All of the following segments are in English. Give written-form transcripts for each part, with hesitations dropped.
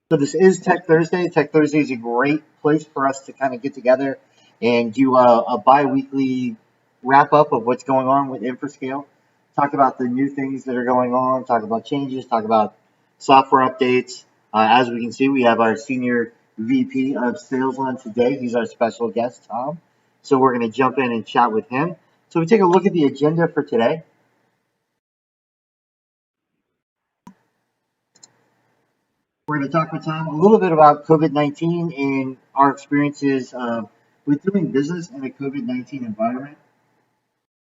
So this is Tech Thursday. Tech Thursday is a great place for us to kind of get together and do a bi-weekly wrap up of what's going on with Infrascale. Talk about the new things that are going on, talk about changes, talk about software updates. As we can see, we have our senior VP of Sales on today. He's our special guest, Tom. So we're going to jump in and chat with him. So we take a look at the agenda for today. We're going to talk with Tom a little bit about COVID-19 and our experiences with doing business in a COVID-19 environment,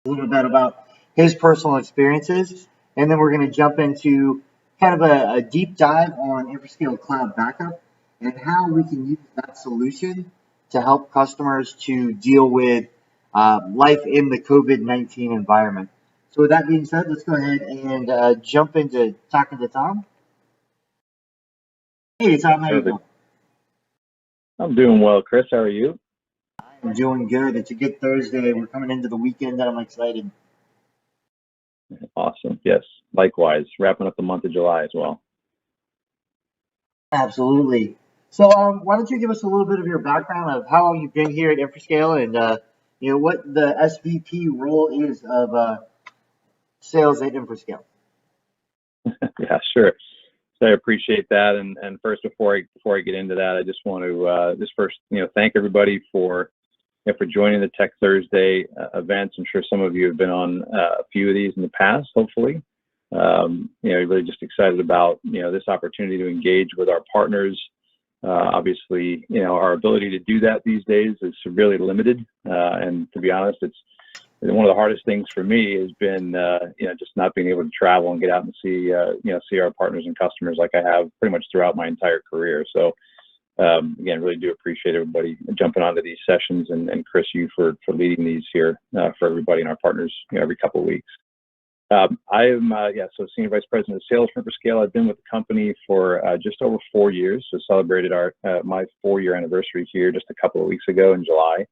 a little bit about his personal experiences, and then we're going to jump into kind of a deep dive on Infrascale Cloud Backup and how we can use that solution to help customers to deal with life in the COVID-19 environment. So with that being said, let's go ahead and jump into talking to Tom. Hey, Tom, how you doing? I'm doing well, Chris. How are you? I'm doing good. It's a good Thursday. We're coming into the weekend, and I'm excited. Awesome. Yes, likewise. Wrapping up the month of July as well. Absolutely. So, why don't you give us a little bit of your background of how long you've been here at Infrascale and what the SVP role is of sales at Infrascale? Yeah, sure. So I appreciate that. And first, before I get into that, I just want to just first thank everybody for joining the Tech Thursday events. I'm sure some of you have been on a few of these in the past. Hopefully, really just excited about this opportunity to engage with our partners. Obviously, our ability to do that these days is severely limited. And to be honest, it's one of the hardest things for me has been, just not being able to travel and get out and see our partners and customers like I have pretty much throughout my entire career. So, again, really do appreciate everybody jumping onto these sessions and Chris, you for leading these here for everybody and our partners every couple of weeks. I am, so Senior Vice President of Sales for Infrascale. I've been with the company for just over 4 years. So celebrated my 4-year anniversary here just a couple of weeks ago in July.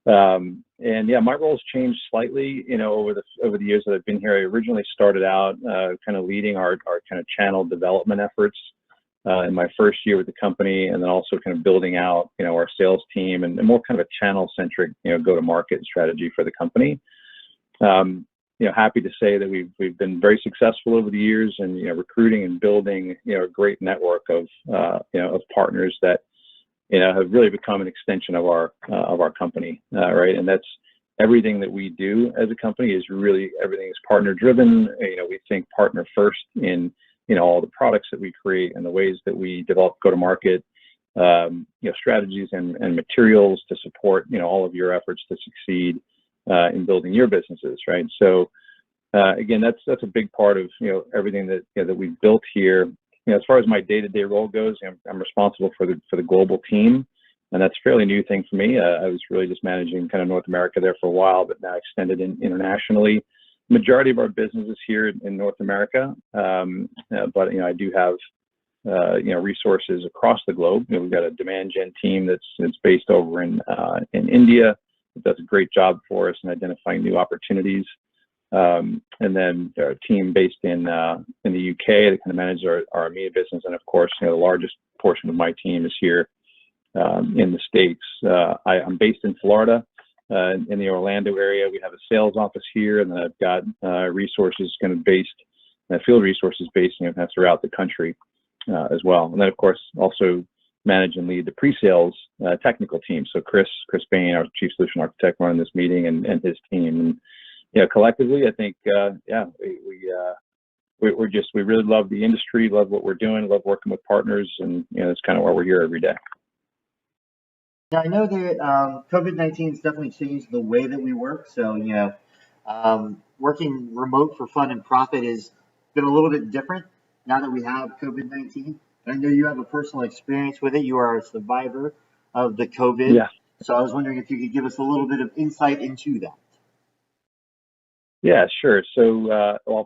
My role has changed slightly, over the years that I've been here. I originally started out kind of leading our kind of channel development efforts in my first year with the company, and then also kind of building out, our sales team and more kind of a channel-centric, go-to-market strategy for the company. Happy to say that we've been very successful over the years and recruiting and building a great network of partners that have really become an extension of our company, right? And that's everything that we do as a company is really everything is partner driven. We think partner first in all the products that we create and the ways that we develop go-to-market, strategies and materials to support all of your efforts to succeed in building your businesses, right? So again, that's a big part of everything that we've built here. As far as my day-to-day role goes, I'm responsible for the global team, and that's a fairly new thing for me. I was really just managing kind of North America there for a while, but now extended internationally. Majority of our business is here in North America, but I do have resources across the globe. We've got a demand gen team that's based over in India. It does a great job for us in identifying new opportunities. And then our team based in the UK that kind of manages our EMEA business. And of course, the largest portion of my team is here in the States. I'm based in Florida, in the Orlando area. We have a sales office here, and then I've got resources kind of based, field resources based throughout the country as well. And then of course, also manage and lead the pre-sales technical team. So Chris Bain, our Chief Solution Architect, running this meeting and his team. And collectively, I think, we really love the industry, love what we're doing, love working with partners, and that's kind of why we're here every day. Now, I know that COVID-19 has definitely changed the way that we work. So, working remote for fun and profit has been a little bit different now that we have COVID-19. I know you have a personal experience with it. You are a survivor of the COVID. Yeah. So I was wondering if you could give us a little bit of insight into that. Yeah, sure. So,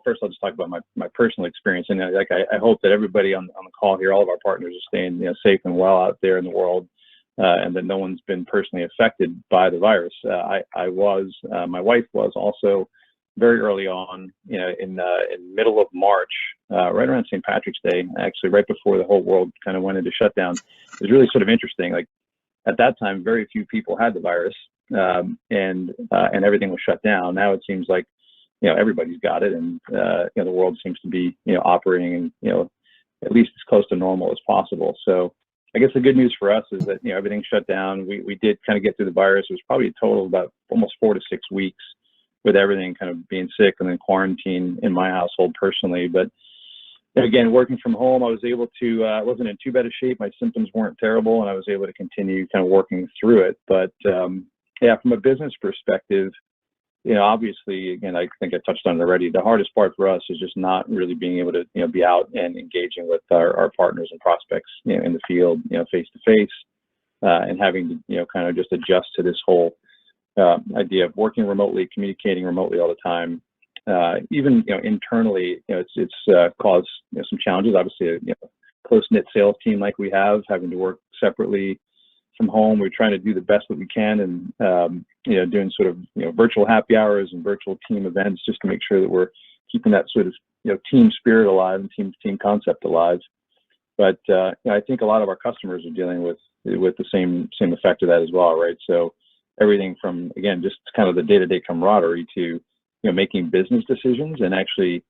first I'll just talk about my personal experience, and I hope that everybody on the call here, all of our partners, are staying safe and well out there in the world, and that no one's been personally affected by the virus. My wife was also very early on, in middle of March, right around St. Patrick's Day, actually right before the whole world kind of went into shutdown. It was really sort of interesting. Like at that time, very few people had the virus, and everything was shut down. Now it seems like, everybody's got it, and the world seems to be, operating, at least as close to normal as possible. So I guess the good news for us is that, everything shut down. We did kind of get through the virus. It was probably a total of about almost 4 to 6 weeks with everything kind of being sick and then quarantine in my household personally. But again, working from home, I was able to, I wasn't in too bad a shape. My symptoms weren't terrible, and I was able to continue kind of working through it. But yeah, from a business perspective, obviously, again, I think I touched on it already. The hardest part for us is just not really being able to, be out and engaging with our partners and prospects, in the field, face to face, and having to, kind of just adjust to this whole idea of working remotely, communicating remotely all the time. Even, internally, it's caused some challenges. Obviously, a close-knit sales team like we have, having to work separately from home. We're trying to do the best that we can, and doing sort of virtual happy hours and virtual team events just to make sure that we're keeping that sort of team spirit alive and team concept alive. But I think a lot of our customers are dealing with the same effect of that as well, right? So everything from, again, just kind of the day-to-day camaraderie to making business decisions, and actually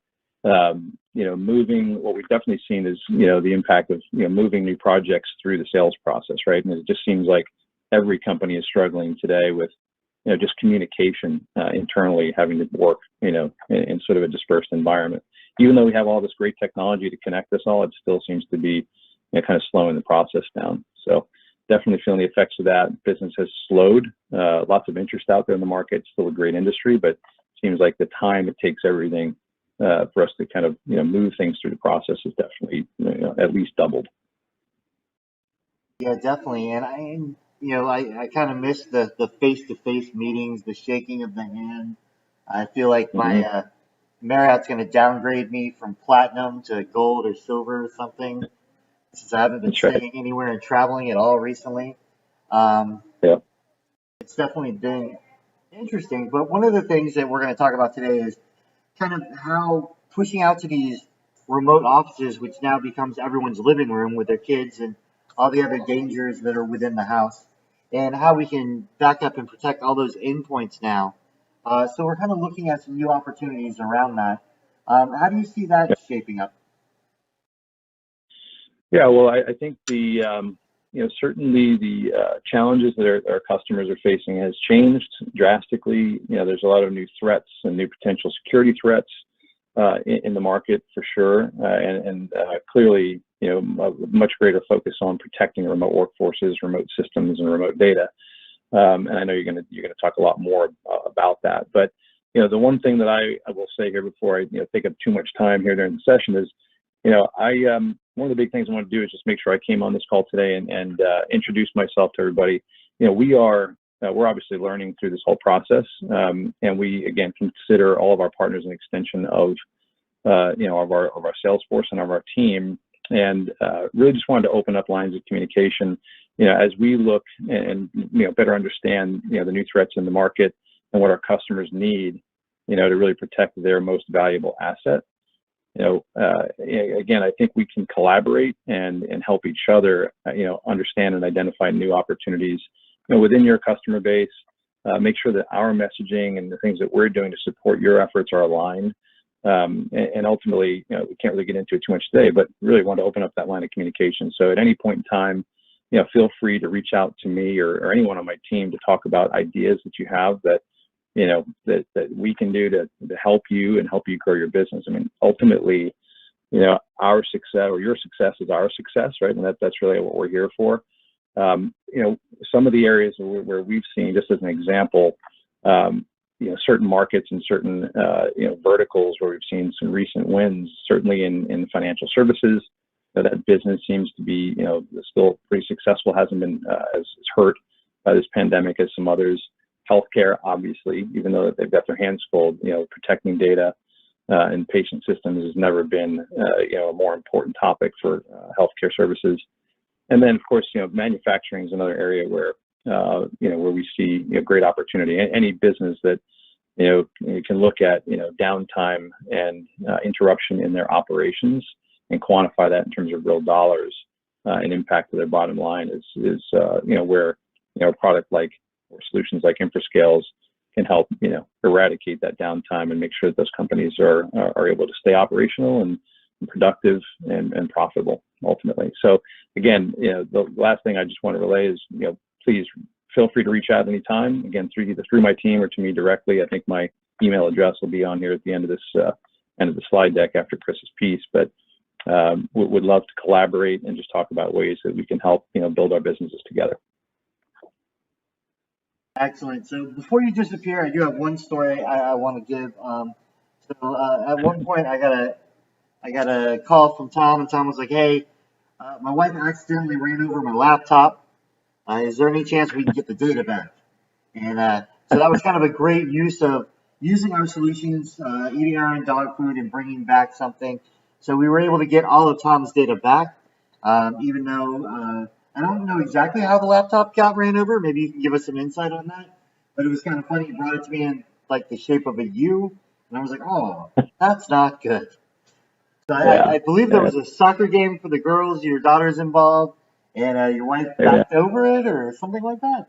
moving. What we've definitely seen is the impact of moving new projects through the sales process, right? And it just seems like every company is struggling today with just communication internally, having to work in sort of a dispersed environment. Even though we have all this great technology to connect us all, it still seems to be kind of slowing the process down. So definitely feeling the effects of that. Business has slowed. Lots of interest out there in the market. It's still a great industry, but it seems like the time it takes everything for us to kind of move things through the process is definitely at least doubled. Yeah, definitely. And I kind of miss the face-to-face meetings, the shaking of the hand. I feel like my Marriott's going to downgrade me from platinum to gold or silver or something, since I haven't been staying anywhere and traveling at all recently. Yeah. It's definitely been interesting. But one of the things that we're going to talk about today is kind of how pushing out to these remote offices, which now becomes everyone's living room with their kids and all the other dangers that are within the house, and how we can back up and protect all those endpoints now. So we're kind of looking at some new opportunities around that. How do you see that shaping up? Yeah, well, I think the certainly the challenges that our customers are facing has changed drastically. There's a lot of new threats and new potential security threats in the market for sure, and clearly, a much greater focus on protecting remote workforces, remote systems, and remote data. And I know you're going to talk a lot more about that. But the one thing that I will say here before I take up too much time here during the session is, one of the big things I want to do is just make sure I came on this call today and introduce myself to everybody. We're obviously learning through this whole process, and we again consider all of our partners an extension of of our sales force and of our team, and really just wanted to open up lines of communication. As we look and better understand the new threats in the market and what our customers need, to really protect their most valuable asset. Again, I think we can collaborate and help each other, understand and identify new opportunities, within your customer base. Make sure that our messaging and the things that we're doing to support your efforts are aligned. And ultimately, we can't really get into it too much today, but really want to open up that line of communication. So at any point in time, feel free to reach out to me or anyone on my team to talk about ideas that you have that that we can do to help you and help you grow your business. I mean, ultimately, our success or your success is our success, right? And that's really what we're here for. Some of the areas where we've seen, just as an example, certain markets and certain verticals where we've seen some recent wins, certainly in financial services. That business seems to be still pretty successful, hasn't been as hurt by this pandemic as some others. Healthcare, obviously, even though they've got their hands full, protecting data and patient systems has never been a more important topic for healthcare services. And then, of course, manufacturing is another area where where we see great opportunity. Any business that you can look at, downtime and interruption in their operations and quantify that in terms of real dollars and impact to their bottom line is where, a product like, or solutions like Infrascale's can help, eradicate that downtime and make sure that those companies are able to stay operational and productive and profitable ultimately. So again, the last thing I just want to relay is, please feel free to reach out anytime. Again, either through my team or to me directly. I think my email address will be on here at the end of the slide deck after Chris's piece. But would love to collaborate and just talk about ways that we can help, build our businesses together. Excellent. So before you disappear, I do have one story I want to give. At one point, I got a call from Tom, and Tom was like, "Hey, my wife accidentally ran over my laptop. Is there any chance we can get the data back?" And so that was kind of a great use of using our solutions, eating our own dog food, and bringing back something. So we were able to get all of Tom's data back, even though I don't know exactly how the laptop got ran over. Maybe you can give us some insight on that. But it was kind of funny. He brought it to me in like the shape of a U, and I was like, "Oh, that's not good." So I believe there was a soccer game for the girls. Your daughter's involved, and your wife backed over it or something like that.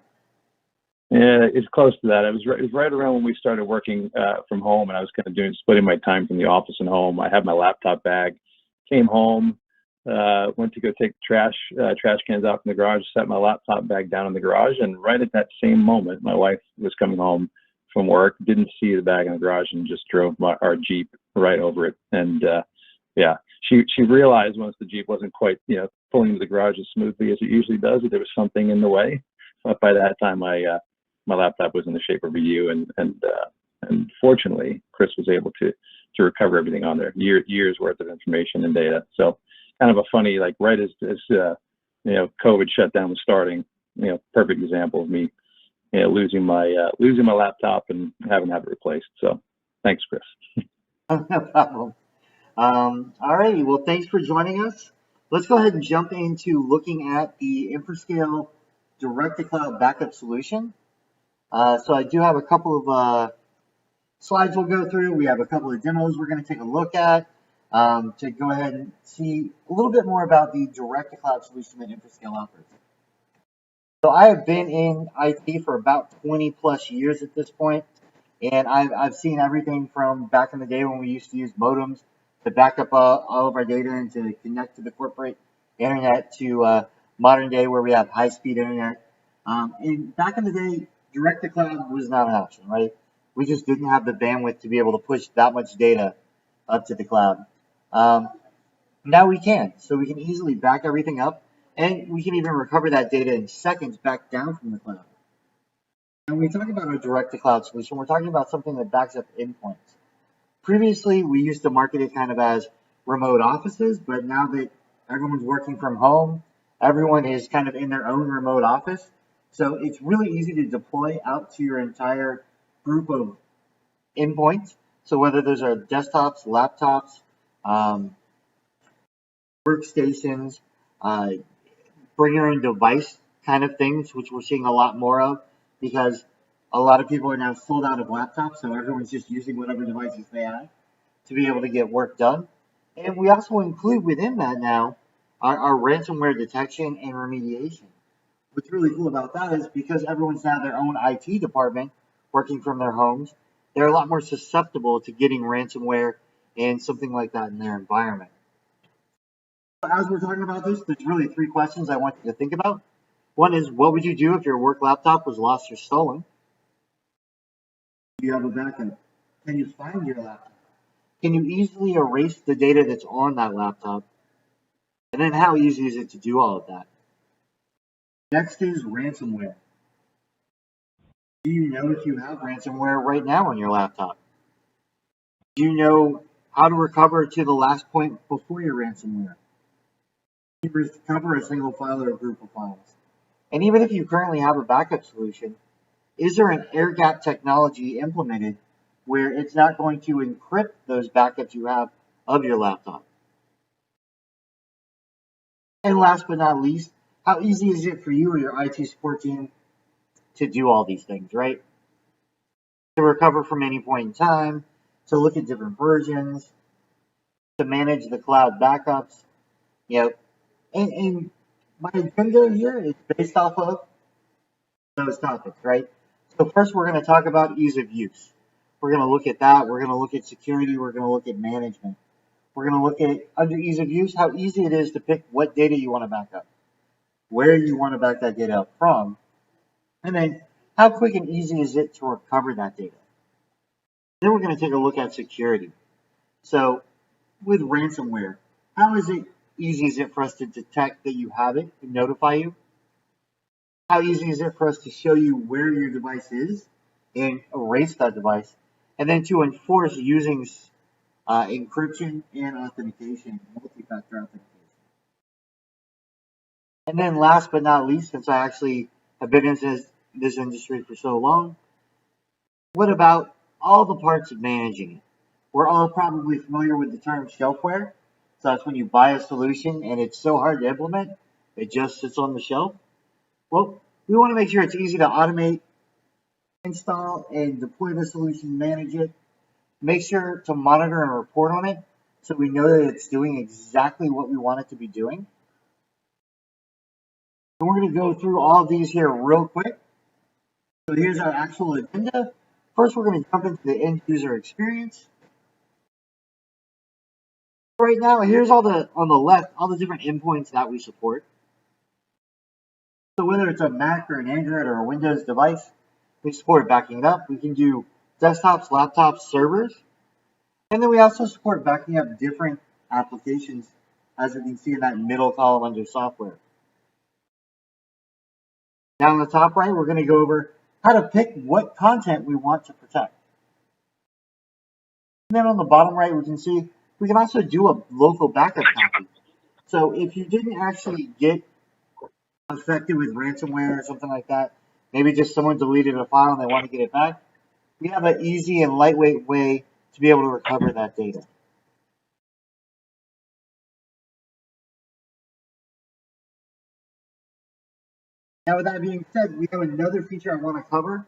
Yeah, it's close to that. It was right around when we started working from home, and I was kind of splitting my time from the office and home. I had my laptop bag, came home, went to go take trash cans out from the garage, set my laptop bag down in the garage, and right at that same moment, my wife was coming home from work, didn't see the bag in the garage, and just drove our Jeep right over it. And she realized once the Jeep wasn't quite pulling into the garage as smoothly as it usually does, that there was something in the way. But by that time, my laptop was in the shape of a U, and fortunately, Chris was able to recover everything on there, years worth of information and data. So kind of a funny, like right as COVID shutdown was starting, perfect example of me, losing my laptop and having to have it replaced. So thanks, Chris. No problem. All righty. Well, thanks for joining us. Let's go ahead and jump into looking at the Infrascale direct-to-cloud backup solution. So I do have a couple of slides we'll go through. We have a couple of demos we're going to take a look at to go ahead and see a little bit more about the direct-to-cloud solution that Infrascale offers. So I have been in IT for about 20 plus years at this point, and I've seen everything from back in the day when we used to use modems to back up all of our data and to connect to the corporate internet to modern day where we have high-speed internet. And back in the day, direct-to-cloud was not an option, right? We just didn't have the bandwidth to be able to push that much data up to the cloud. Now we can. So we can easily back everything up, and we can even recover that data in seconds back down from the cloud. And when we talk about a direct-to-cloud solution, we're talking about something that backs up endpoints. Previously, we used to market it kind of as remote offices, but now that everyone's working from home, everyone is kind of in their own remote office. So it's really easy to deploy out to your entire group of endpoints. So whether those are desktops, laptops, workstations, bring your own device kind of things, which we're seeing a lot more of because a lot of people are now sold out of laptops. So everyone's just using whatever devices they have to be able to get work done. And we also include within that now our ransomware detection and remediation. What's really cool about that is because everyone's now their own IT department working from their homes, they're a lot more susceptible to getting ransomware and something like that in their environment. As we're talking about this, there's really three questions I want you to think about. One is, what would you do if your work laptop was lost or stolen? Do you have a backup? Can you find your laptop? Can you easily erase the data that's on that laptop? And then how easy is it to do all of that? Next is ransomware. Do you know if you have ransomware right now on your laptop? Do you know how to recover to the last point before your ransomware? Do you recover a single file or a group of files? And even if you currently have a backup solution, is there an air gap technology implemented where it's not going to encrypt those backups you have of your laptop? And last but not least, how easy is it for you or your IT support team to do all these things, right? to recover from any point in time, to look at different versions, to manage the cloud backups, you know, and my agenda here is based off of those topics, right? So first we're going to talk about ease of use. We're going to look at that. We're going to look at security. We're going to look at management. We're going to look at, under ease of use, how easy it is to pick what data you want to back up, where you want to back that data up from, and then how quick and easy is it to recover that data. Then we're going to take a look at security. So with ransomware, how easy is it for us to detect that you have it and notify you? How easy is it for us to show you where your device is and erase that device, and then to enforce using encryption and authentication, multi-factor authentication. And then last but not least, since I actually have been in this industry for so long, what about all the parts of managing it? We're all probably familiar with the term shelfware. So that's when you buy a solution and it's so hard to implement, it just sits on the shelf. Well, we want to make sure it's easy to automate, install, and deploy the solution, manage it. Make sure to monitor and report on it so we know that it's doing exactly what we want it to be doing. And we're going to go through all of these here real quick. So here's our actual agenda. First, we're going to jump into the end user experience. Right now, here's on the left, all the different endpoints that we support. So whether it's a Mac or an Android or a Windows device, we support backing it up. We can do desktops, laptops, servers. And then we also support backing up different applications, as we can see in that middle column under software. Down the top right, we're going to go over how to pick what content we want to protect. And then on the bottom right, we can see we can also do a local backup copy. So if you didn't actually get affected with ransomware or something like that, maybe just someone deleted a file and they want to get it back, we have an easy and lightweight way to be able to recover that data. Now, with that being said, we have another feature I want to cover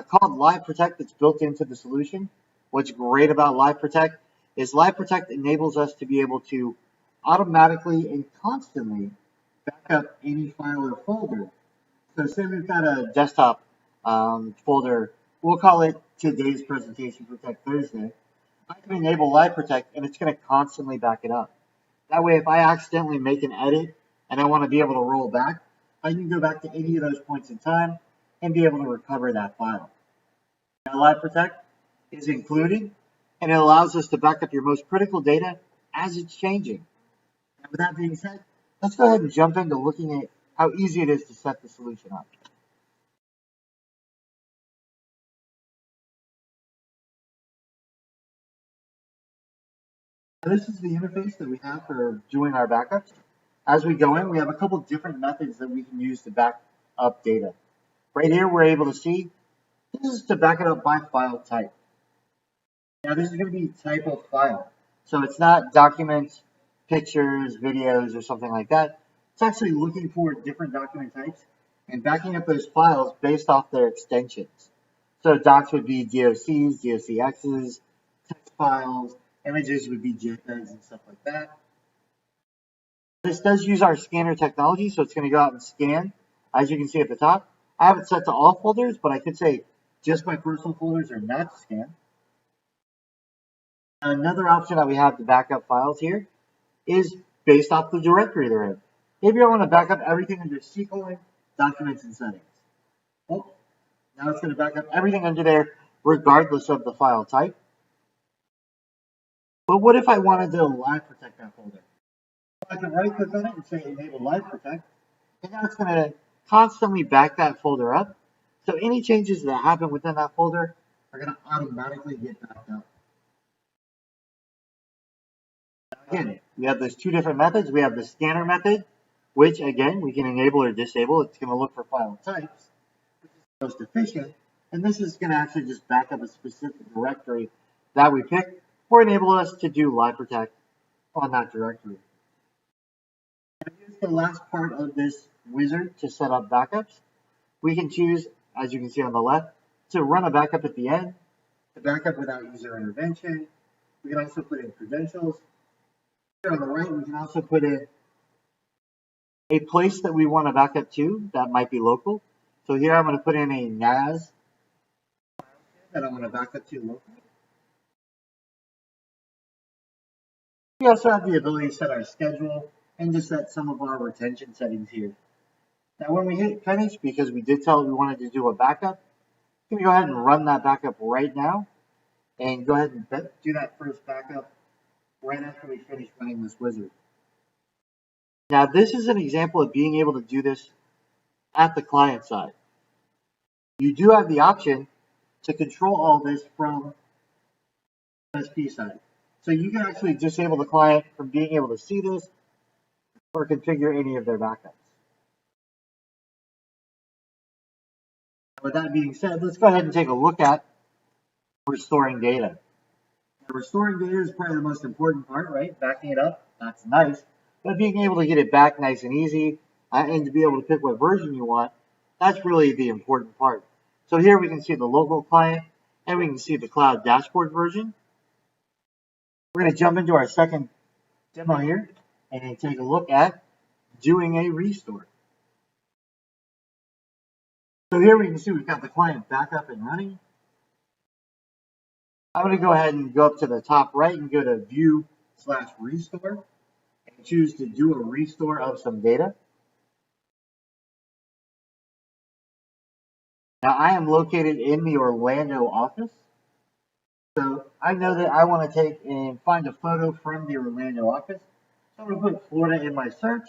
called Live Protect that's built into the solution. What's great about Live Protect is Live Protect enables us to be able to automatically and constantly back up any file or folder. So say we've got a desktop folder, we'll call it today's presentation Protect Thursday. I can enable Live Protect and it's going to constantly back it up. That way, if I accidentally make an edit and I want to be able to roll back, I can go back to any of those points in time and be able to recover that file. Now, Live Protect is included and it allows us to back up your most critical data as it's changing. And with that being said, let's go ahead and jump into looking at how easy it is to set the solution up. Now, this is the interface that we have for doing our backups. As we go in, we have a couple different methods that we can use to back up data. Right here, we're able to see this is to back it up by file type. Now, this is going to be type of file. So it's not documents, pictures, videos, or something like that. It's actually looking for different document types and backing up those files based off their extensions. So docs would be DOCs, DOCXs, text files, images would be JPEGs and stuff like that. This does use our scanner technology, so it's going to go out and scan. As you can see at the top, I have it set to all folders, but I could say just my personal folders are not scanned. Another option that we have to back up files here is based off the directory they're in. Maybe I want to back up everything under C:, documents, and settings. Oh, now it's going to back up everything under there regardless of the file type. But what if I wanted to live protect that folder? I can right click on it and say enable live protect, and now it's going to constantly back that folder up. So any changes that happen within that folder are going to automatically get backed up. Again, we have those two different methods. We have the scanner method, which again, we can enable or disable. It's going to look for file types, which is the most efficient. And this is going to actually just back up a specific directory that we picked or enable us to do live protect on that directory. And here's the last part of this wizard to set up backups. We can choose, as you can see on the left, to run a backup at the end, to back up without user intervention. We can also put in credentials. Here on the right, we can also put in a place that we want to back up to that might be local. So here I'm going to put in a NAS that I'm going to back up to locally. We also have the ability to set our schedule and to set some of our retention settings here. Now when we hit finish, because we did tell it we wanted to do a backup, we can go ahead and run that backup right now and go ahead and do that first backup right after we finish running this wizard. Now this is an example of being able to do this at the client side. You do have the option to control all this from the MSP side. So you can actually disable the client from being able to see this or configure any of their backups. With that being said, let's go ahead and take a look at restoring data. Now, restoring data is probably the most important part, right? Backing it up, that's nice. But being able to get it back nice and easy and to be able to pick what version you want, that's really the important part. So here we can see the local client and we can see the cloud dashboard version. We're going to jump into our second demo here and take a look at doing a restore. So here we can see we've got the client back up and running. I'm going to go ahead and go up to the top right and go to View/Restore and choose to do a restore of some data. Now I am located in the Orlando office. So I know that I want to take and find a photo from the Orlando office. So I'm going to put Florida in my search.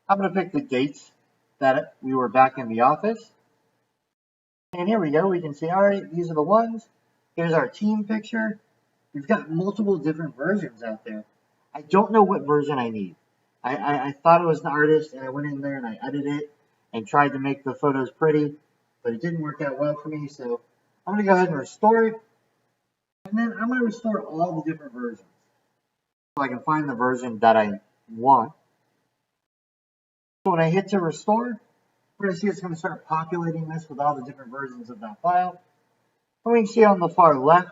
I'm going to pick the dates that we were back in the office. And here we go. We can see, all right, these are the ones. Here's our team picture. We've got multiple different versions out there. I don't know what version I need. I thought it was an artist, and I went in there and I edited it and tried to make the photos pretty, but it didn't work out well for me. So I'm going to go ahead and restore it. And then I'm going to restore all the different versions so I can find the version that I want. So when I hit to restore, we're going to see it's going to start populating this with all the different versions of that file. And we can see on the far left,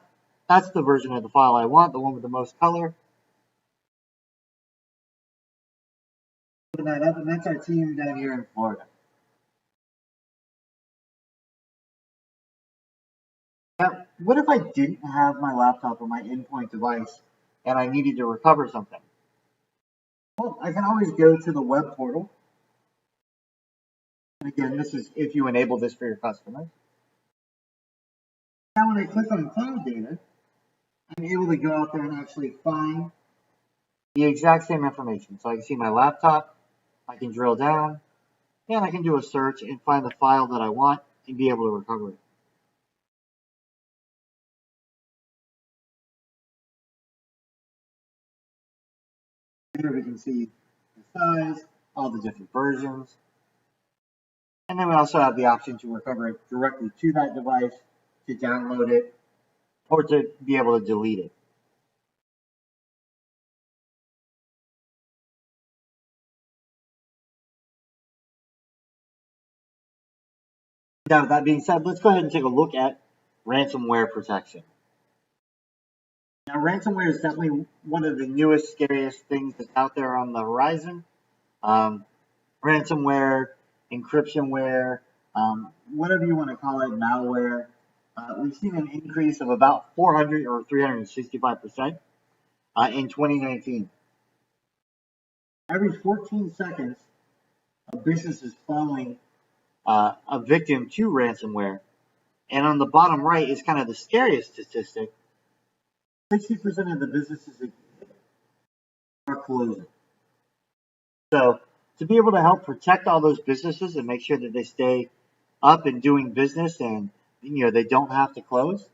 that's the version of the file I want, the one with the most color. Open that up, and that's our team down here in Florida. Now, what if I didn't have my laptop or my endpoint device and I needed to recover something? Well, I can always go to the web portal. And again, this is if you enable this for your customers. Now, when I click on cloud data, I'm able to go out there and actually find the exact same information. So I can see my laptop, I can drill down, and I can do a search and find the file that I want and be able to recover it. Here we can see the size, all the different versions. And then we also have the option to recover it directly to that device, to download it, or to be able to delete it. Now, with that being said, let's go ahead and take a look at ransomware protection. Now, ransomware is definitely one of the newest, scariest things that's out there on the horizon. Ransomware, encryptionware, whatever you want to call it, malware. We've seen an increase of about 400 or 365% in 2019. Every 14 seconds, a business is falling a victim to ransomware. And on the bottom right is kind of the scariest statistic. 60% of the businesses are closing. So to be able to help protect all those businesses and make sure that they stay up and doing business and they don't have to close.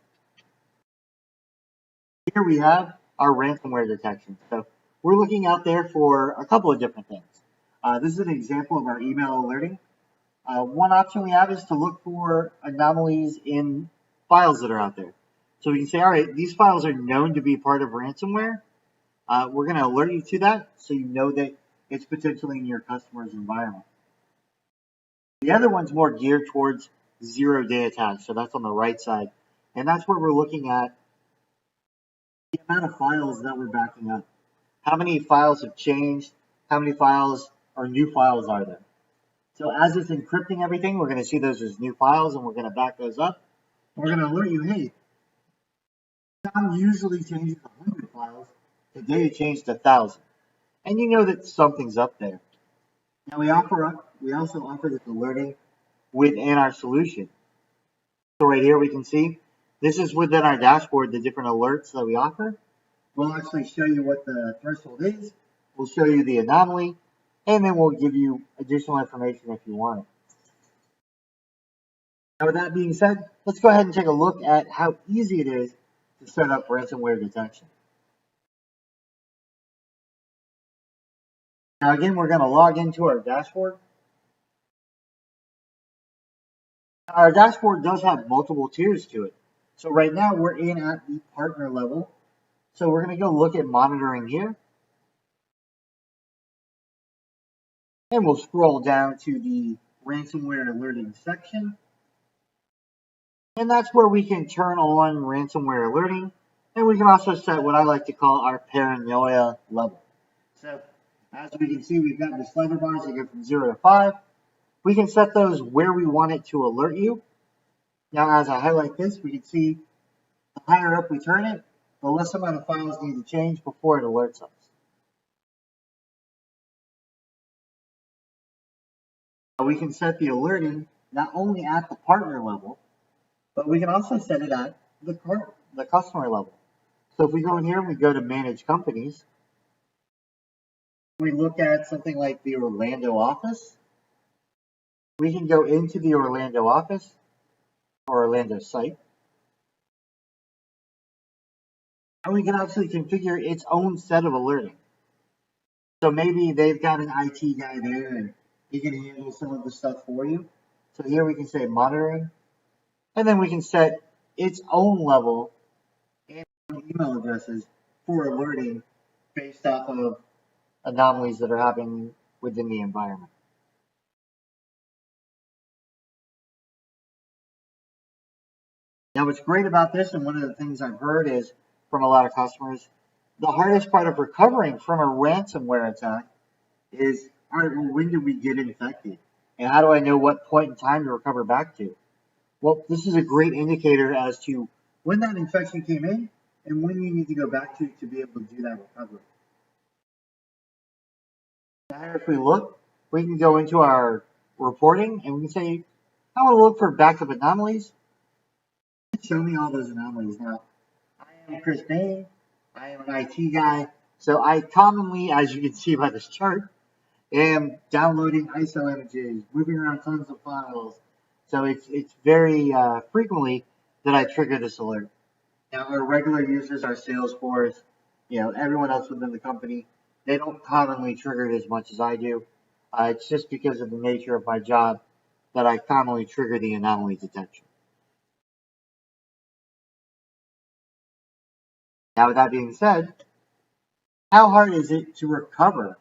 Here we have our ransomware detection. So we're looking out there for a couple of different things. This is an example of our email alerting. One option we have is to look for anomalies in files that are out there. So we can say, all right, these files are known to be part of ransomware. We're going to alert you to that so you know that it's potentially in your customer's environment. The other one's more geared towards zero-day attacks. So that's on the right side. And that's where we're looking at the amount of files that we're backing up. How many files have changed? How many files or new files are there? So as it's encrypting everything, we're going to see those as new files, and we're going to back those up. We're going to alert you, hey, Tom usually changes 100 files. Today it changed 1,000. And you know that something's up there. Now we also offer this alerting within our solution. So right here we can see this is within our dashboard, the different alerts that we offer. We'll actually show you what the threshold is. We'll show you the anomaly, and then we'll give you additional information if you want it. Now with that being said, let's go ahead and take a look at how easy it is to set up ransomware detection. Now again, we're going to log into our dashboard. Our dashboard does have multiple tiers to it. So right now we're in at the partner level. So we're going to go look at monitoring here. And we'll scroll down to the ransomware alerting section. And that's where we can turn on ransomware alerting. And we can also set what I like to call our paranoia level. So as we can see, we've got the slider bars that go from 0 to 5. We can set those where we want it to alert you. Now, as I highlight this, we can see the higher up we turn it, the less amount of files need to change before it alerts us. Now, we can set the alerting not only at the partner level, but we can also set it at the customer level. So if we go in here and we go to manage companies, we look at something like the Orlando office. We can go into the Orlando office or Orlando site. And we can actually configure its own set of alerting. So maybe they've got an IT guy there and he can handle some of the stuff for you. So here we can say monitoring. And then we can set its own level and email addresses for alerting based off of anomalies that are happening within the environment. Now, what's great about this, and one of the things I've heard is from a lot of customers, the hardest part of recovering from a ransomware attack is, all right, well, when did we get infected? And how do I know what point in time to recover back to? Well, this is a great indicator as to when that infection came in and when you need to go back to be able to do that recovery. Now, if we look, we can go into our reporting and we can say, I want to look for backup anomalies. Show me all those anomalies. Now, I am Chris Bain. I am an IT guy. So I commonly, as you can see by this chart, am downloading ISO images, moving around tons of files. So it's very frequently that I trigger this alert. Now, our regular users, our Salesforce, everyone else within the company, they don't commonly trigger it as much as I do. It's just because of the nature of my job that I commonly trigger the anomaly detection. Now, with that being said, how hard is it to recover?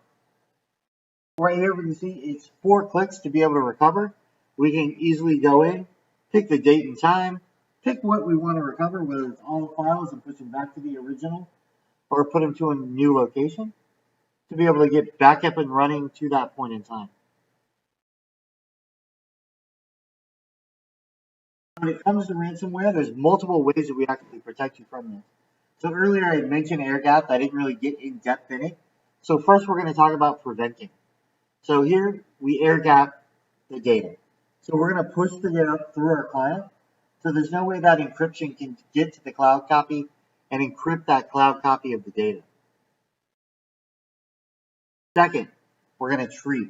Right here, we can see it's 4 clicks to be able to recover. We can easily go in, pick the date and time, pick what we want to recover, whether it's all the files and push them back to the original, or put them to a new location to be able to get back up and running to that point in time. When it comes to ransomware, there's multiple ways that we actually protect you from this. So earlier I had mentioned air gap. I didn't really get in depth in it. So first we're going to talk about preventing. So here we air gap the data. So we're going to push the data up through our client. So there's no way that encryption can get to the cloud copy and encrypt that cloud copy of the data. Second, we're going to treat.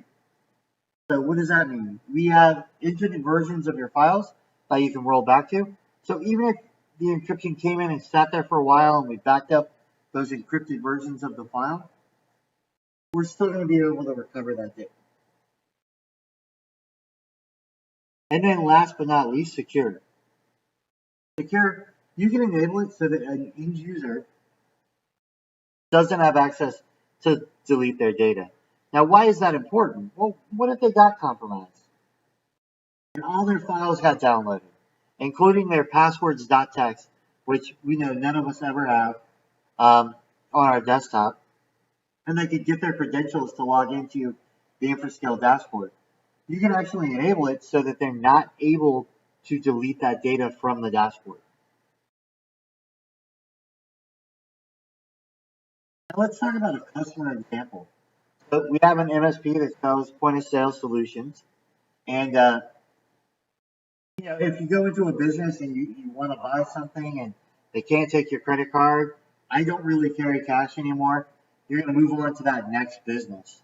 So what does that mean? We have infinite versions of your files that you can roll back to. So even if the encryption came in and sat there for a while and we backed up those encrypted versions of the file, we're still going to be able to recover that data. And then last but not least, secure. Secure, you can enable it so that an end user doesn't have access to delete their data. Now, why is that important? Well, what if they got compromised and all their files got downloaded including their passwords.txt, which we know none of us ever have on our desktop, and they could get their credentials to log into the Infrascale dashboard. You can actually enable it so that they're not able to delete that data from the dashboard. Now let's talk about a customer example. So we have an MSP that sells point of sale solutions, and if you go into a business and you want to buy something and they can't take your credit card, I don't really carry cash anymore. You're going to move on to that next business.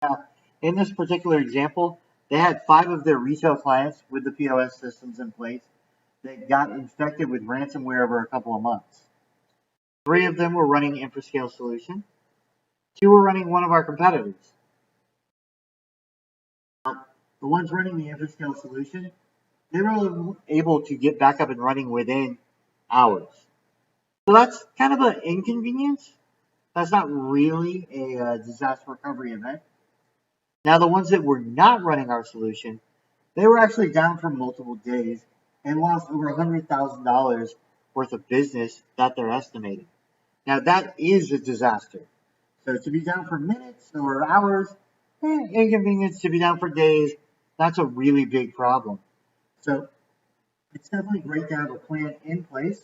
Now, in this particular example, they had 5 of their retail clients with the POS systems in place that got infected with ransomware over a couple of months. 3 of them were running Infrascale solution. 2 were running one of our competitors. The ones running the Infrascale solution, they were able to get back up and running within hours. So that's kind of an inconvenience. That's not really a disaster recovery event. Now, the ones that were not running our solution, they were actually down for multiple days and lost over $100,000 worth of business that they're estimating. Now, that is a disaster. So to be down for minutes or hours, inconvenience. To be down for days, that's a really big problem. So it's definitely great to have a plan in place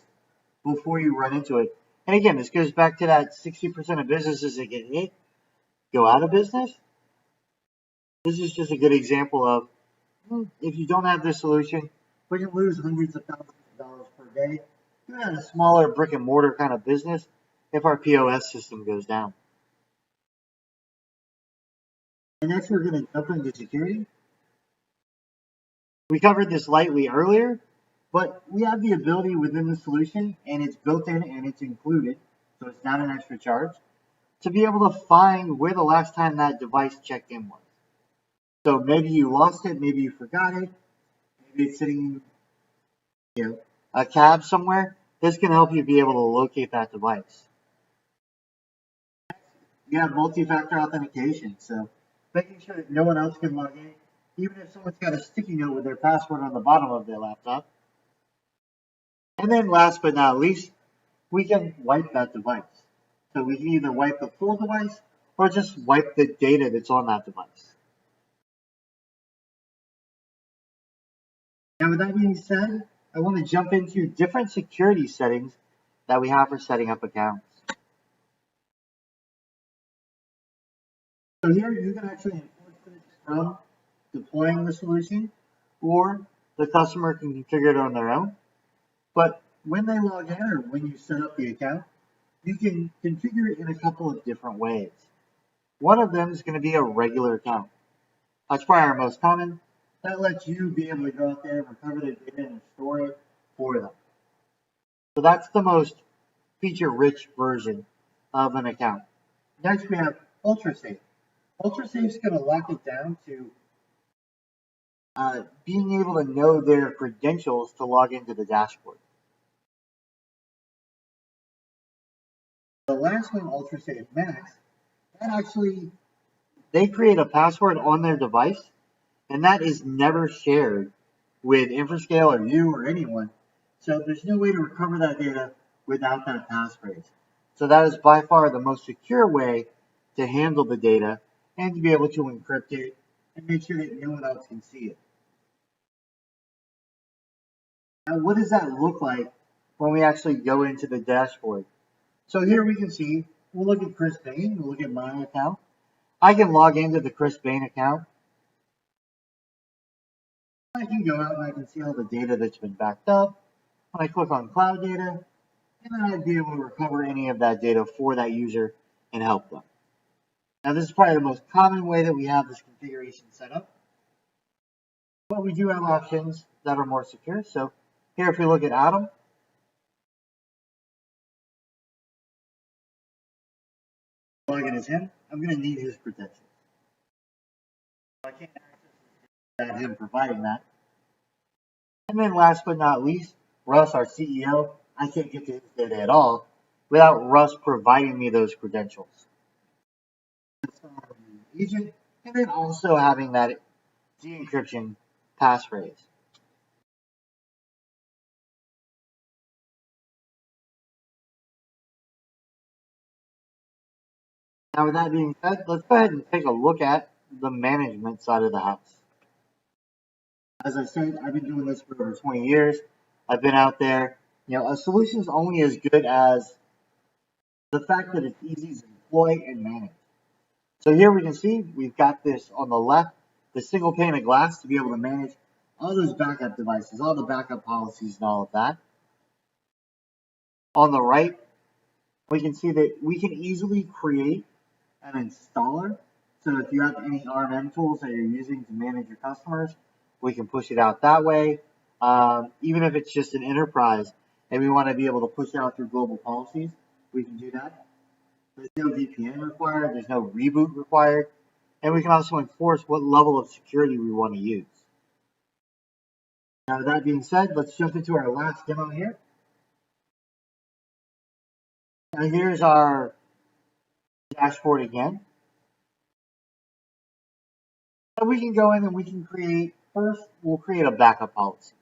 before you run into it. And again, this goes back to that 60% of businesses that get hit go out of business. This is just a good example of if you don't have this solution, we can lose hundreds of thousands of dollars per day. Even at a smaller brick and mortar kind of business, if our POS system goes down. And next, we're going to jump into security. We covered this lightly earlier, but we have the ability within the solution, and it's built in and it's included, so it's not an extra charge, to be able to find where the last time that device checked in was. So maybe you lost it, maybe you forgot it, maybe it's sitting in a cab somewhere. This can help you be able to locate that device. You have multi-factor authentication, so making sure that no one else can log in, even if someone's got a sticky note with their password on the bottom of their laptop. And then last but not least, we can wipe that device. So we can either wipe the full device or just wipe the data that's on that device. Now with that being said, I want to jump into different security settings that we have for setting up accounts. So here you can actually enforce this from deploying the solution, or the customer can configure it on their own. But when they log in or when you set up the account, you can configure it in a couple of different ways. One of them is going to be a regular account. That's probably our most common. That lets you be able to go out there and recover the data and store it for them. So that's the most feature-rich version of an account. Next, we have UltraSafe. UltraSafe is going to lock it down to being able to know their credentials to log into the dashboard. The last one, UltraSafe Max, that actually, they create a password on their device, and that is never shared with Infrascale or you or anyone. So there's no way to recover that data without that passphrase. So that is by far the most secure way to handle the data and to be able to encrypt it and make sure that no one else can see it. Now, what does that look like when we actually go into the dashboard? So here we can see, we'll look at Chris Bain, we'll look at my account. I can log into the Chris Bain account. I can go out and I can see all the data that's been backed up. When I click on cloud data, and then I'd be able to recover any of that data for that user and help them. Now this is probably the most common way that we have this configuration set up. But we do have options that are more secure. So here if we look at Adam, login as him, I'm going to need his credentials. I can't access without him providing that. And then last but not least, Russ, our CEO, I can't get to his data at all without Russ providing me those credentials. Agent, and then also having that de-encryption passphrase. Now, with that being said, let's go ahead and take a look at the management side of the house. As I said, I've been doing this for over 20 years. I've been out there. A solution is only as good as the fact that it's easy to deploy and manage. So here we can see we've got this on the left, the single pane of glass to be able to manage all those backup devices, all the backup policies and all of that. On the right, we can see that we can easily create an installer. So if you have any RMM tools that you're using to manage your customers, we can push it out that way. Even if it's just an enterprise and we want to be able to push it out through global policies, we can do that. There's no VPN required, there's no reboot required, and we can also enforce what level of security we want to use. Now, with that being said, let's jump into our last demo here. Now, here's our dashboard again. And we can go in and we can create, first, we'll create a backup policy.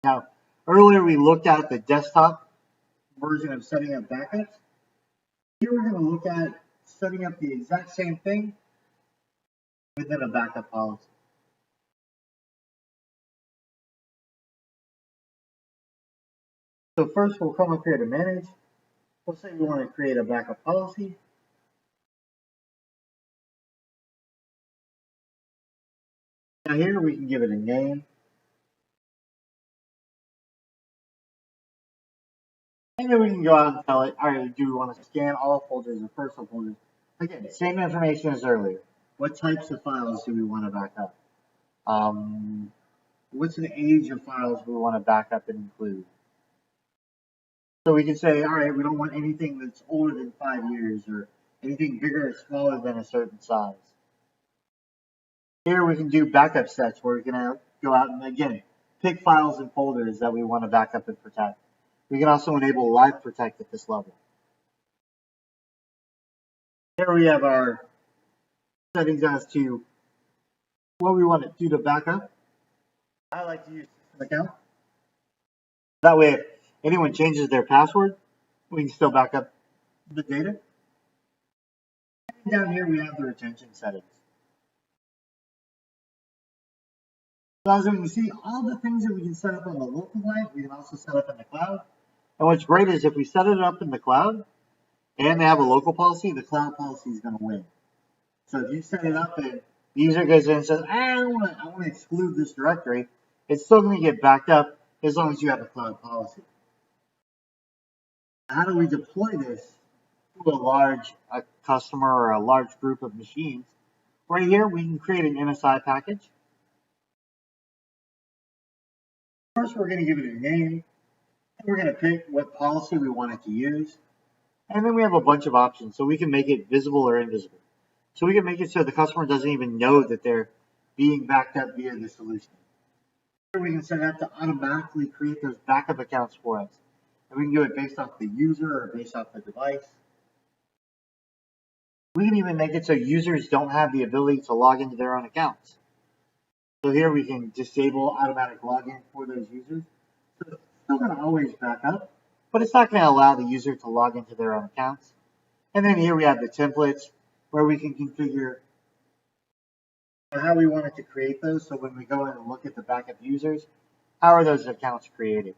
Now, earlier we looked at the desktop version of setting up backups. Here we're going to look at setting up the exact same thing within a backup policy. So first we'll come up here to manage. We'll say we want to create a backup policy. Now here we can give it a name. And then we can go out and tell it, all right, do we want to scan all folders or personal folders? Again, same information as earlier. What types of files do we want to back up? What's the age of files we want to back up and include? So we can say, all right, we don't want anything that's older than 5 years or anything bigger or smaller than a certain size. Here we can do backup sets where we're going to go out and, again, pick files and folders that we want to back up and protect. We can also enable live protect at this level. Here we have our settings as to what we want to do to back up. I like to use system account. That way, if anyone changes their password, we can still back up the data. And down here, we have the retention settings. So as we can see, all the things that we can set up on the local client, we can also set up in the cloud. And what's great is if we set it up in the cloud and they have a local policy, the cloud policy is going to win. So if you set it up and the user goes in and says, I want to exclude this directory, it's still going to get backed up as long as you have a cloud policy. How do we deploy this to a customer or a large group of machines? Right here, we can create an MSI package. First, we're going to give it a name. And we're going to pick what policy we want it to use. And then we have a bunch of options. So we can make it visible or invisible. So we can make it so the customer doesn't even know that they're being backed up via the solution. Here we can set it up to automatically create those backup accounts for us. And we can do it based off the user or based off the device. We can even make it so users don't have the ability to log into their own accounts. So here we can disable automatic login for those users. So it's still going to always back up, but it's not going to allow the user to log into their own accounts. And then here we have the templates where we can configure how we want it to create those. So when we go in and look at the backup users, how are those accounts created?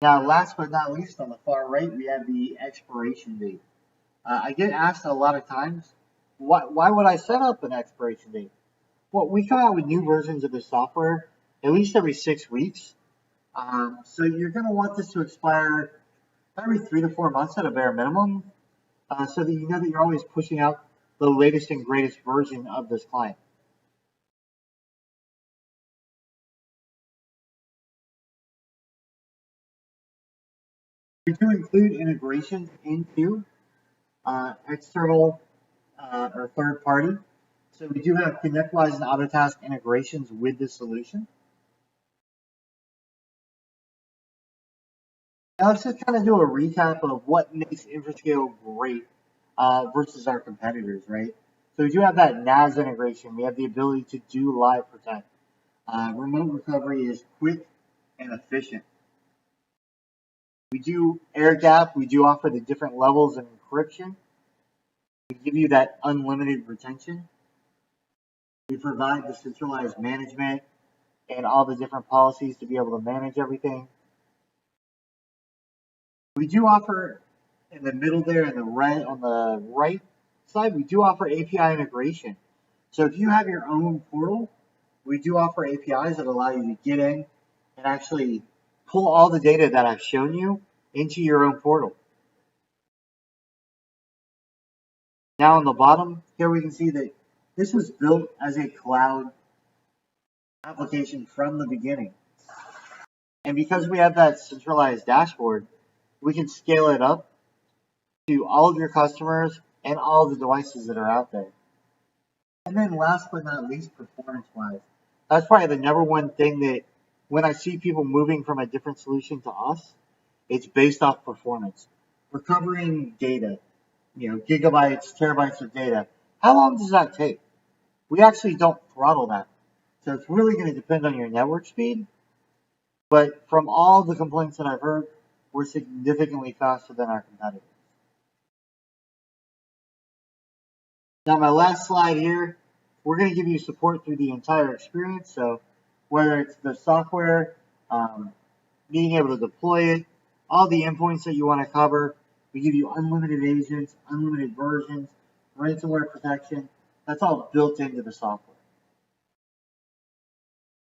Now, last but not least, on the far right, we have the expiration date. I get asked a lot of times, why would I set up an expiration date? Well, we come out with new versions of the software at least every 6 weeks. So you're going to want this to expire every 3 to 4 months at a bare minimum, so that you know that you're always pushing out the latest and greatest version of this client. We do include integrations into external or third party. So we do have ConnectWise and Autotask integrations with this solution. Now let's just kind of do a recap of what makes Infrascale great versus our competitors, right? So we do have that NAS integration. We have the ability to do live protect. Remote recovery is quick and efficient. We do air gap. We do offer the different levels of encryption. We give you that unlimited retention. We provide the centralized management and all the different policies to be able to manage everything. We do offer in the middle there in the red on the right side, we do offer API integration. So if you have your own portal, we do offer APIs that allow you to get in and actually pull all the data that I've shown you into your own portal. Now on the bottom here, we can see that this was built as a cloud application from the beginning. And because we have that centralized dashboard, we can scale it up to all of your customers and all of the devices that are out there. And then last but not least, performance-wise, that's probably the number one thing that when I see people moving from a different solution to us, it's based off performance. We're covering data, gigabytes, terabytes of data. How long does that take? We actually don't throttle that. So it's really going to depend on your network speed. But from all the complaints that I've heard, we're significantly faster than our competitors. Now, my last slide here, we're going to give you support through the entire experience. So whether it's the software, being able to deploy it, all the endpoints that you want to cover, we give you unlimited agents, unlimited versions, ransomware protection. That's all built into the software.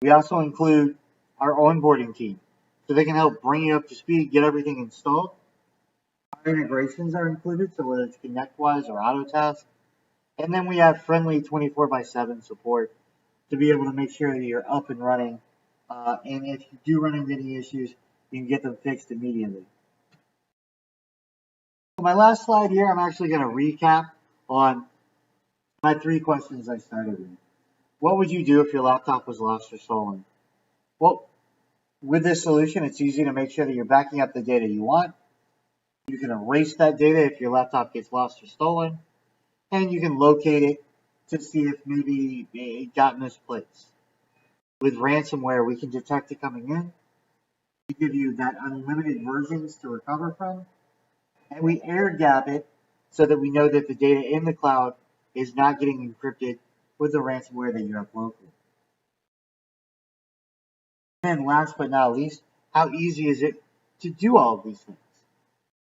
We also include our onboarding team, so they can help bring you up to speed, get everything installed. Our integrations are included, so whether it's ConnectWise or AutoTask. And then we have friendly 24/7 support to be able to make sure that you're up and running. And if you do run into any issues, you can get them fixed immediately. So my last slide here, I'm actually going to recap on my 3 questions I started with. What would you do if your laptop was lost or stolen? Well, with this solution, it's easy to make sure that you're backing up the data you want. You can erase that data if your laptop gets lost or stolen, and you can locate it to see if maybe it got misplaced. With ransomware, we can detect it coming in. We give you that unlimited versions to recover from, and we air gap it so that we know that the data in the cloud is not getting encrypted with the ransomware that you have locally. And last but not least, how easy is it to do all of these things?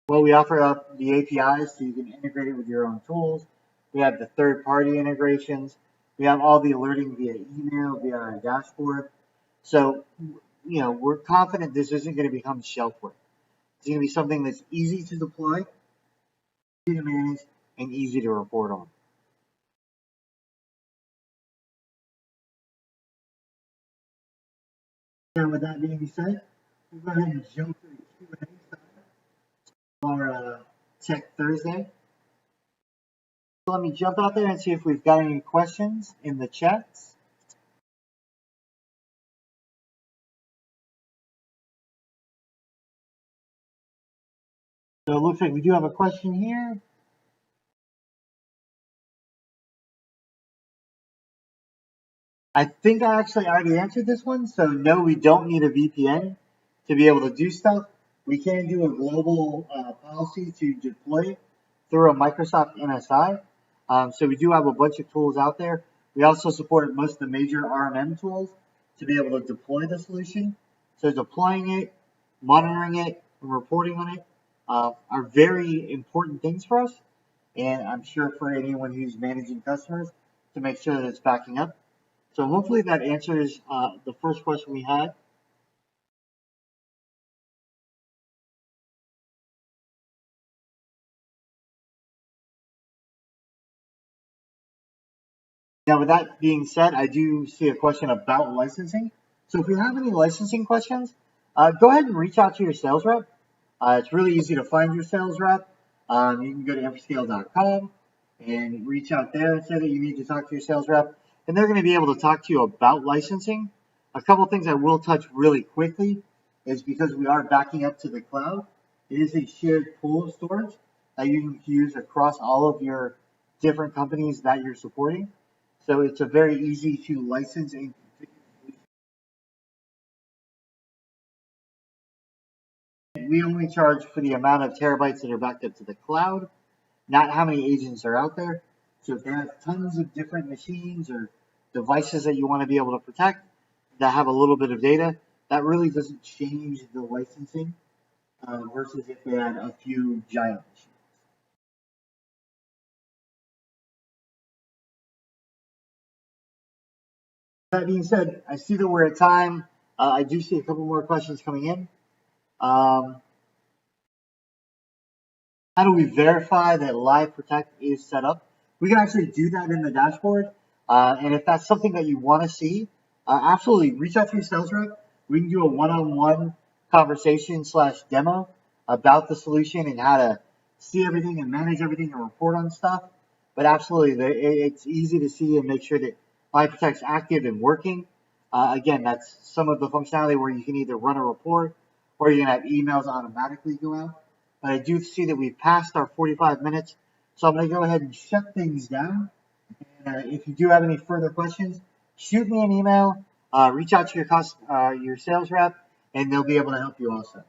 Well, we offer up the APIs so you can integrate it with your own tools. We have the third-party integrations. We have all the alerting via email, via our dashboard. So, we're confident this isn't going to become shelfware. It's going to be something that's easy to deploy, easy to manage, and easy to report on. Now, with that being said, we'll go ahead and jump to the Q&A side for Tech Thursday. So let me jump out there and see if we've got any questions in the chats. So it looks like we do have a question here. I think I actually already answered this one. So no, we don't need a VPN to be able to do stuff. We can do a global policy to deploy through a Microsoft MSI. So we do have a bunch of tools out there. We also support most of the major RMM tools to be able to deploy the solution. So deploying it, monitoring it, and reporting on it are very important things for us. And I'm sure for anyone who's managing customers to make sure that it's backing up. So hopefully that answers the first question we had. Now, with that being said, I do see a question about licensing. So if you have any licensing questions, go ahead and reach out to your sales rep. It's really easy to find your sales rep. You can go to infrascale.com and reach out there and say that you need to talk to your sales rep. And they're going to be able to talk to you about licensing. A couple things I will touch really quickly is because we are backing up to the cloud, it is a shared pool of storage that you can use across all of your different companies that you're supporting. So it's a very easy to license and configure. we only charge for the amount of terabytes that are backed up to the cloud, not how many agents are out there. So if they have tons of different machines or devices that you want to be able to protect that have a little bit of data, that really doesn't change the licensing versus if they had a few giant machines. That being said, I see that we're at time. I do see a couple more questions coming in. How do we verify that Live Protect is set up? We can actually do that in the dashboard. And if that's something that you want to see, absolutely reach out to your sales rep. We can do a one-on-one conversation / demo about the solution and how to see everything and manage everything and report on stuff. But absolutely, it's easy to see and make sure that Live Protect's active and working. Again, that's some of the functionality where you can either run a report or you can have emails automatically go out. But I do see that we've passed our 45 minutes, so I'm going to go ahead and shut things down. And if you do have any further questions, shoot me an email, reach out to your sales rep, and they'll be able to help you also.